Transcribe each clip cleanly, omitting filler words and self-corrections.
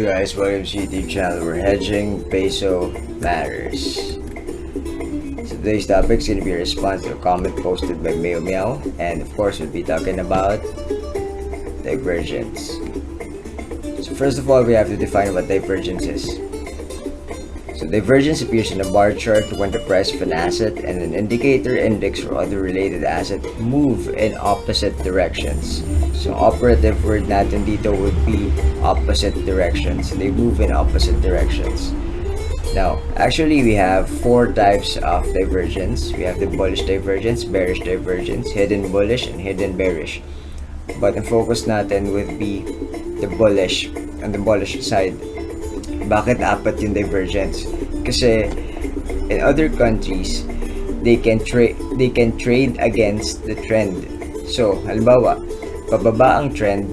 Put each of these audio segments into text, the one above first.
Hey guys, welcome to YouTube channel where hedging peso matters. So today's topic is going to be a response to a comment posted by Miw Meow, and of course we'll be talking about divergence. So first of all, we have to define what divergence is. So divergence appears in a bar chart when the price of an asset and an indicator, index, or other related asset move in opposite directions. So operative word natin dito would be opposite directions. They move in opposite directions. Now, actually we have four types of divergence. We have the bullish divergence, bearish divergence, hidden bullish, and hidden bearish. But the focus natin would be the bullish, on the bullish side. Bakit apat yung divergence? Kasi in other countries, they can trade against the trend. So, halimbawa, pababa ang trend,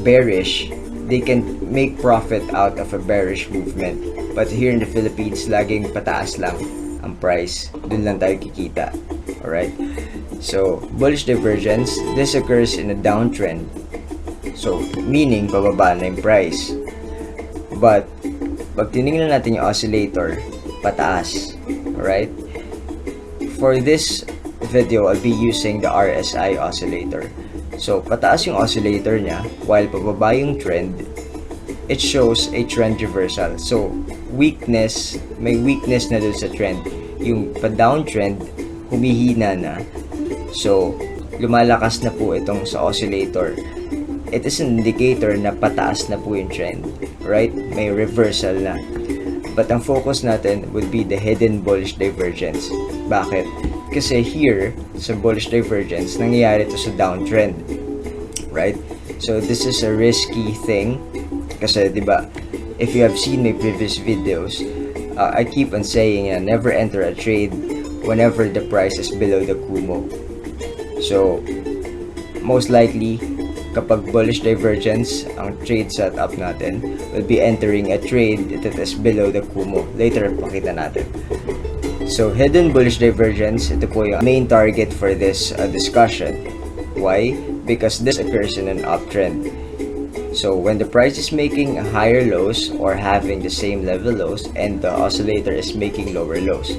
bearish, they can make profit out of a bearish movement. But here in the Philippines, laging pataas lang ang price. Dun lang tayo kikita. Alright? So, bullish divergence, this occurs in a downtrend. So, meaning, pababa na yung price. But, pag tinignan natin yung oscillator, pataas. Alright? For this video, I'll be using the RSI oscillator. So, pataas yung oscillator niya, while pababa yung trend, it shows a trend reversal. So, weakness, may weakness na dun sa trend. Yung pa-downtrend, humihina na. So, lumalakas na po itong sa oscillator. It is an indicator na pataas na po yung trend, right? May reversal na. But ang focus natin would be the hidden bullish divergence. Bakit? Kasi here, sa bullish divergence, nangyayari ito sa downtrend, right? So this is a risky thing. Kasi, di ba, if you have seen my previous videos, I keep on saying never enter a trade whenever the price is below the Kumo. So, most likely, kapag bullish divergence, ang trade setup natin will be entering a trade that is below the Kumo. Later, pakita natin. So, hidden bullish divergence, ito po yung main target for this discussion. Why? Because this occurs in an uptrend. So, when the price is making higher lows or having the same level lows and the oscillator is making lower lows.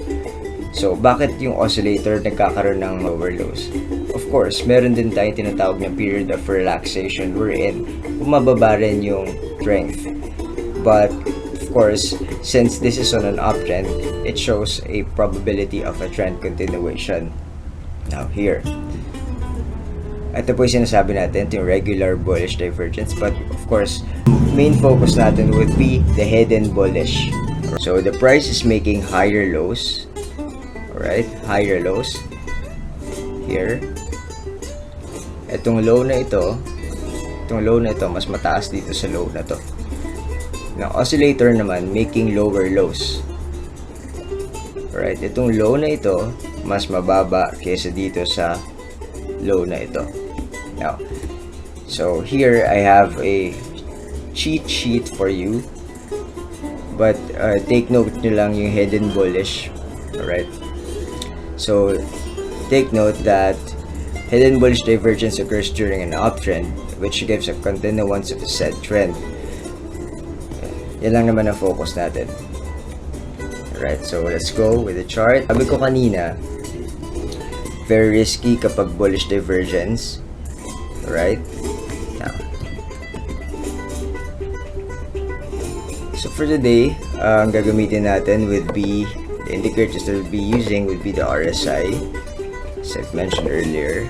So, bakit yung oscillator nagkakaroon ng lower lows? Of course, meron din tayong tinatawag na period of relaxation wherein bumababa rin yung strength. But, of course, since this is on an uptrend, it shows a probability of a trend continuation. Now, here. Ito po yung sinasabi natin, ito yung regular bullish divergence. But, of course, main focus natin would be the hidden bullish. So, the price is making higher lows. Alright, higher lows. Here. Itong low na ito, mas mataas dito sa low na to. Now, oscillator naman, making lower lows. Alright, itong low na ito, mas mababa kaysa dito sa low na ito. Now, so here I have a cheat sheet for you. But, take note nyo lang yung hidden bullish. Alright. So, take note that hidden bullish divergence occurs during an uptrend, which gives a continuance of a said trend. Yan lang naman ang focus natin. Alright, so let's go with the chart. Sabi ko kanina, very risky kapag bullish divergence. Alright? Now, so for today, ang gagamitin natin would be the indicators that we'll be using would be the RSI, as I've mentioned earlier,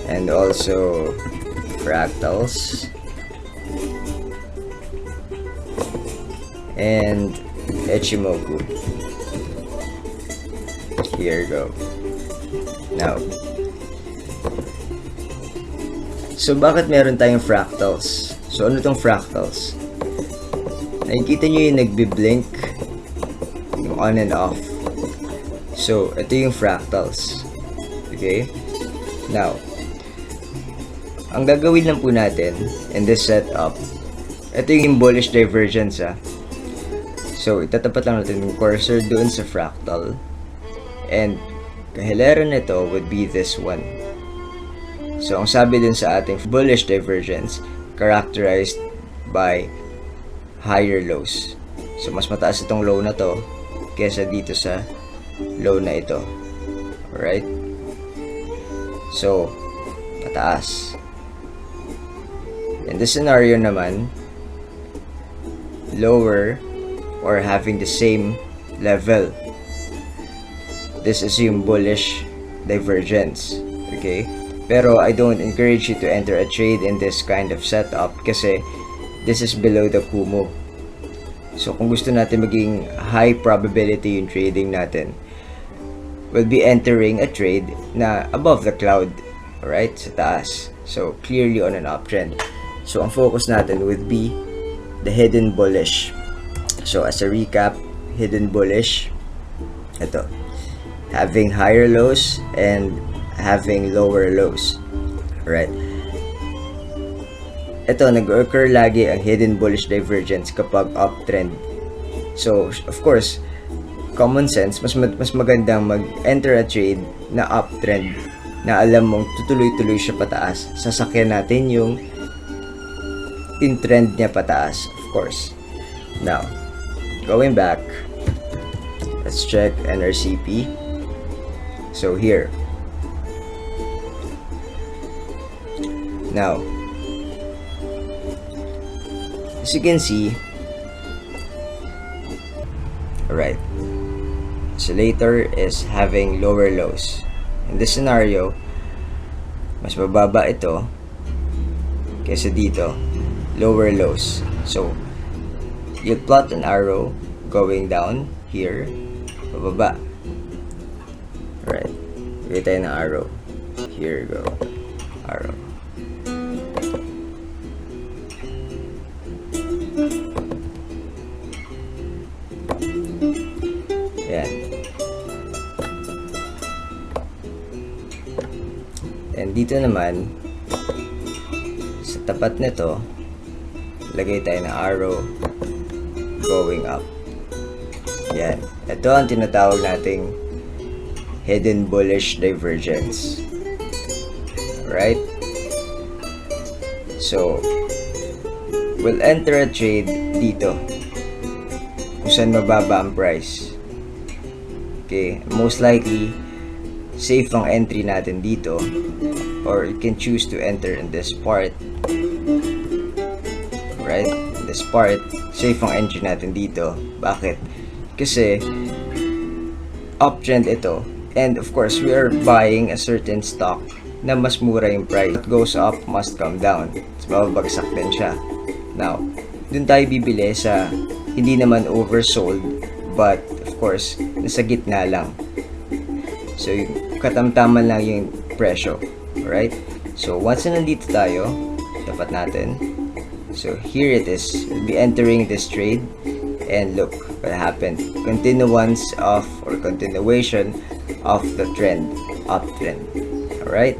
and also fractals, and ICHIMOKU. Here you go. Now, so bakit meron tayong fractals? So ano tong fractals? Nakikita nyo yung nagbi-blink, yung on and off. So, ito yung fractals. Okay? Now, ang gagawin lang po natin in this setup, ito yung bullish divergence So, itatapat lang natin yung cursor doon sa fractal. And, kahilera nito would be this one. So, ang sabi dun sa ating bullish divergence, characterized by higher lows. So mas mataas itong low na to kesa dito sa low na ito. Alright? So, pataas. In this scenario naman, lower or having the same level. This is yung bullish divergence. Okay? Pero I don't encourage you to enter a trade in this kind of setup kasi this is below the Kumu. So kung gusto natin maging high probability yung trading natin, we'll be entering a trade na above the cloud, alright, sa taas. So clearly on an uptrend. So ang focus natin would be the hidden bullish. So as a recap, hidden bullish, ito, having higher lows and having lower lows. Alright. Ito, nag-occur lagi ang hidden bullish divergence kapag uptrend. So, of course, common sense, mas magandang mag-enter a trade na uptrend na alam mong tutuloy-tuloy siya pataas. Sasakyan natin yung in-trend niya pataas, of course. Now, going back, let's check NRCP. So here, now, as you can see, alright, oscillator is having lower lows. In this scenario, mas mababa ito kaysa dito, lower lows. So you'll plot an arrow going down here, pababa. Alright, bigay tayo ng arrow. Here you go, arrow. Ayan. And dito naman, sa tapat nito, lagay tayo ng arrow going up. Yan. Ito ang tinatawag nating hidden bullish divergence. Right? So, we'll enter a trade dito kung saan mababa ang price. Okay? Most likely, safe ang entry natin dito, or you can choose to enter in this part. Right? In this part, safe ang entry natin dito. Bakit? Kasi uptrend ito, and of course we are buying a certain stock na mas mura yung price. What goes up must come down. So mababagsak din siya. Now, dun tayo bibili sa hindi naman oversold, but of course nasa gitna lang. So yung katamtaman lang yung presyo. Alright? So once na nandito tayo, dapat natin, so here it is. We'll be entering this trade, and look what happened. Continuance of, or continuation of the trend, uptrend. Alright?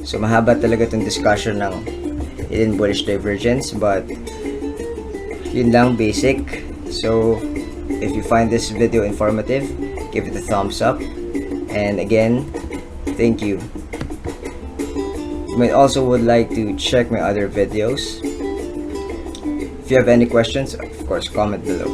So mahaba talaga itong discussion ng hidden bullish divergence, but yun lang, basic. So if you find this video informative, give it a thumbs up, and again, thank you. You might also would like to check my other videos. If you have any questions, of course, comment below.